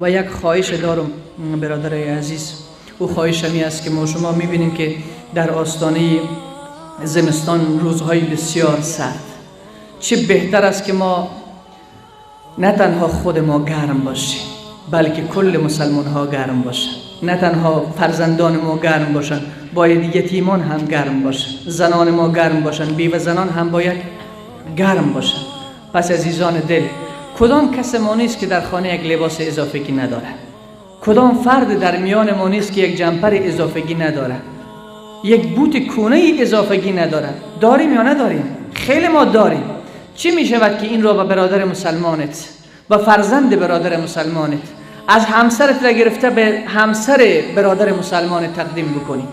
و یک خواهش دارم برادرای عزیز. او خواهش همی است که ما شما میبینیم که در آستانه زمستان روزهای بسیار سرد، چه بهتر است که ما نه تنها خود ما گرم باشیم بلکه کل مسلمان ها گرم باشن، نه تنها فرزندان ما گرم باشن، باید یتیمان هم گرم باشن، زنان ما گرم باشن، بیوه زنان هم باید گرم باشن. پس عزیزان دل، کدام کس ما نیست که در خانه یک لباس اضافگی نداره؟ کدام فرد در میان ما نیست که یک جمپر اضافگی نداره؟ یک بوت کونه اضافگی نداره؟ داریم یا نداریم؟ خیلی ما داریم. چی می شود که این را به برادر مسلمانت، به فرزند برادر مسلمانت، از همسرت را گرفته به همسر برادر مسلمانت تقدیم بکنی؟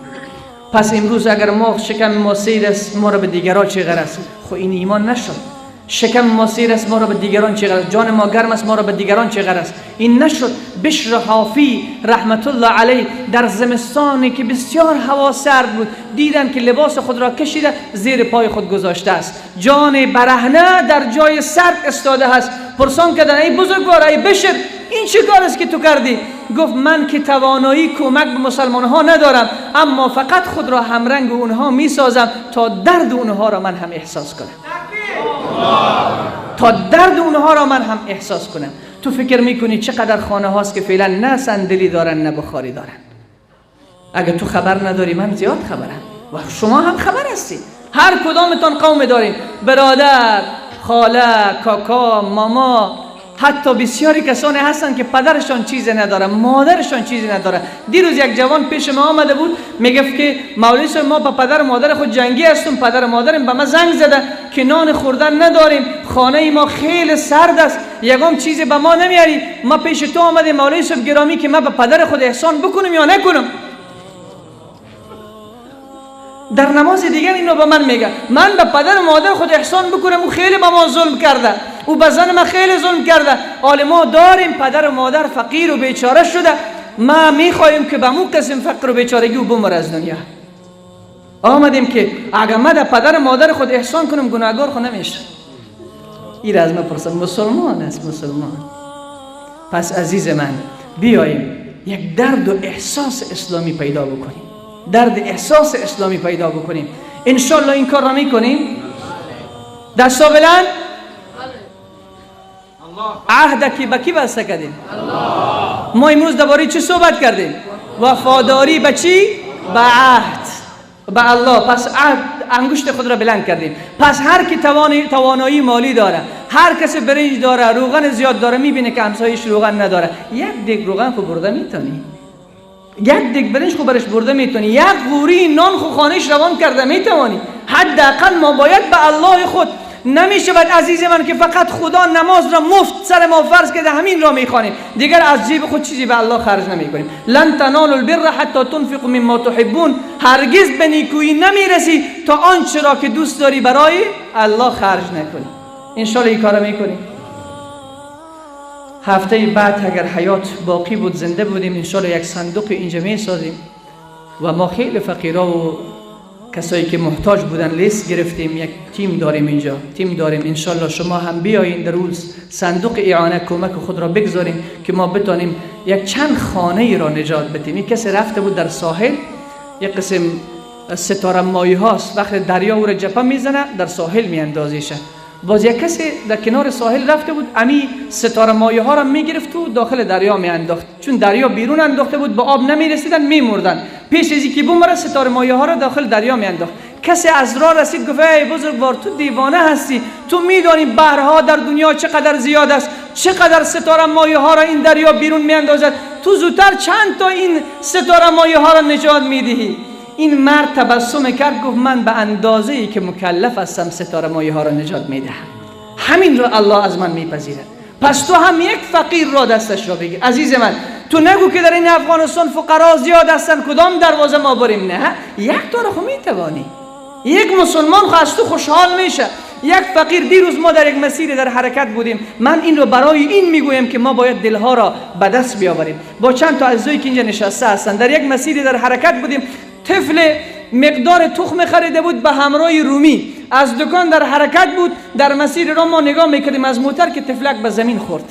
پس امروز اگر ما شکم ما سیر است، ما را به دیگران چه غرض؟ خو این ایمان نشد. شکم ما سیر است، ما را به دیگران چه غرض؟ جان ما گرم است، ما را به دیگران چه غرض؟ این نشد. بشر حافی رحمت الله علیه در زمستانی که بسیار هوا سرد بود، دیدن که لباس خود را کشیده زیر پای خود گذاشته است، جان برهنه در جای سرد استاده است. پرسان کردن ای بزرگوار، ای بشر، این چه کار است که تو کردی؟ گفت من که توانایی کمک به مسلمان ها ندارم، اما فقط خود را همرنگ اونها می سازم تا درد اونها را من هم احساس کنم، تا درد اونها را من هم احساس کنم. تو فکر میکنی چقدر خانه هاست که فعلا نه صندلی دارن نه بخاری دارن؟ اگه تو خبر نداری من زیاد خبرم و شما هم خبر هستید. هر کدامتان قوم دارین، برادر، خاله، کاکا، ماما، حتی بسیاری کسانی هستن که پدرشان چیزی نداره، مادرشان چیزی نداره. دیروز یک جوان پیش ما آمده بود، میگفت که مولوی صاحب ما با پدر و مادر خود جنگی هستیم، پدر و مادرم به ما زنگ زده که نان خوردن نداریم، خانه ما خیلی سرد است، یگام چیزی به ما نمیاری، ما پیش تو آمدیم مولوی صاحب گرامی که ما به پدر خود احسان بکنم یا نکنم. در نماز دیگر اینو به من میگه، من به پدر و مادر خود احسان بکنم، او خیلی به ما ظلم کرده، او به زن ما خیلی ظلم کرده. حال ما داریم پدر و مادر فقیر و بیچاره شده، ما میخوایم که به مو قسم فقر و بیچارگی و بمر از دنیا. آمدیم که اگر من در پدر و مادر خود احسان کنم گناهگار خود نمیشه. این از من پرسم مسلمان است، مسلمان. پس عزیز من، بیاییم یک درد و احساس اسلامی پیدا بکنیم، درد احساس اسلامی پیدا بکنیم. انشالله این کار را میکنیم. دستا بلند. عهد کی با کی بسته کردیم؟ ما امروز درباره چی صحبت کردیم؟ وفاداری به چی؟ به عهد، به الله. پس عهد، انگشت خود را بلند کردیم. پس هر کی توانایی مالی داره، هر کسی برنج داره، روغن زیاد داره، میبینه که همسایش روغن نداره، یک دیگ روغن خو برده میتونی، یک دیگ برنج خو برش برده میتونی، یک غوری نان خو خانهش روان کرده میتوانی. حداقل ما باید به الله خود نمیشود عزیز من که فقط خدا نماز را مفت سر ما فرض کرده همین را میخوانیم، دیگر از جیب خود چیزی به الله خرج نمیکنیم. لن تنالوا البر حتی تنفقوا مما تحبون، هرگز به نیکویی نمیرسی تا آنچه را که دوست داری برای الله خرج نکنی. انشالله این کارا میکنیم. هفته بعد اگر حیات باقی بود، زنده بودیم، انشالله یک صندوق اینجا میسازیم و ما خیلی فقیرا و کسایی که محتاج بودن لیست گرفتیم، یک تیم داریم اینجا، تیم داریم. انشالله شما هم بیایین در روز صندوق اعانه کمک خود را بگذاریم که ما بتانیم یک چند خانه ای را نجات بدیم. یک کسی رفته بود در ساحل، یک قسم ستاره ماهی هاست، وقتی دریا او را جپه میزنه در ساحل میاندازیشه. باز یک کسی در کنار ساحل رفته بود، امی ستاره ماهی ها را میگرفت و داخل دریا میانداخت، چون دریا بیرون انداخته بود به آب نمیرسیدن میمردن. پیش از اینکه بمره ستاره ماهی ها را داخل دریا میانداخت. کسی از راه رسید گفت ای بزرگوار تو دیوانه هستی، تو میدانی بحرها در دنیا چقدر زیاد است، چقدر ستاره ماهی ها را این دریا بیرون میاندازد، تو زودتر چند تا این ستاره ماهی ها را نجات میدهی. این مرد تبسم کرد، گفت من به اندازه ای که مکلف هستم ستاره ماهی ها را نجات میدهم، همین را الله از من میپذیرد. پس تو هم یک فقیر را دستش را بگیر. عزیز من، تو نگو که در این افغانستان فقرا زیاد هستن کدام دروازه ما بریم، نه، یک تا را خو میتوانی. یک مسلمان خو از تو خوشحال میشه. یک فقیر، دیروز ما در یک مسیر در حرکت بودیم، من این رو برای این میگویم که ما باید دلها را به دست بیاوریم. با چند تا عزیزایی که اینجا نشسته هستن در یک مسیر در حرکت بودیم، طفل مقدار تخم خریده بود به همراه رومی، از دکان در حرکت بود، در مسیر را ما نگاه میکردیم از موتر که طفلک به زمین خورد.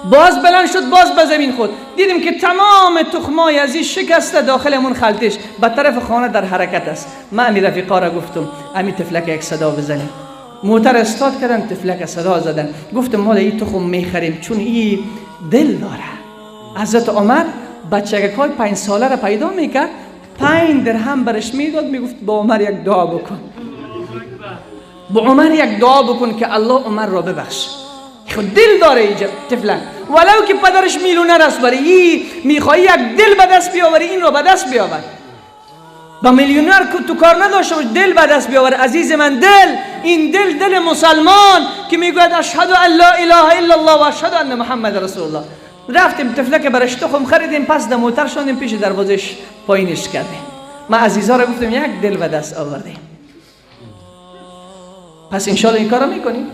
باز بلند شد، باز به زمین خود. دیدیم که تمام تخمای از این شکسته داخل همون خلطش به طرف خانه در حرکت است. من امی رفیقا را گفتم امی تفلک یک صدا بزنیم. موتر استارت کردن، تفلک صدا زدن. گفتم ما این تخم میخریم چون این دل داره. حضرت عمر بچگکای 5 ساله را پیدا میکرد، 5 درهم برش میداد، میگفت با عمر یک دعا بکن، با عمر یک دعا بکن که الله عمر را ببخش. خود دل داره اینجا تفلک، ولو که پدرش میلیونر است ولی میخوای یک دل به دست بیاوری، این را به دست بیاور. با میلیونر تو کار نداشته باش، دل به دست بیاور. عزیز من، دل، این دل مسلمان که میگوید اشهد ان لا اله الا الله و اشهد ان محمد رسول الله. رفتیم تفلک برش تخم خریدیم، پس در موتر شدیم، پیش دروازش پایینش کردیم. ما عزیزا را گفتیم یک دل به دست آوردیم. پس انشاءالله این کارو میکنیم.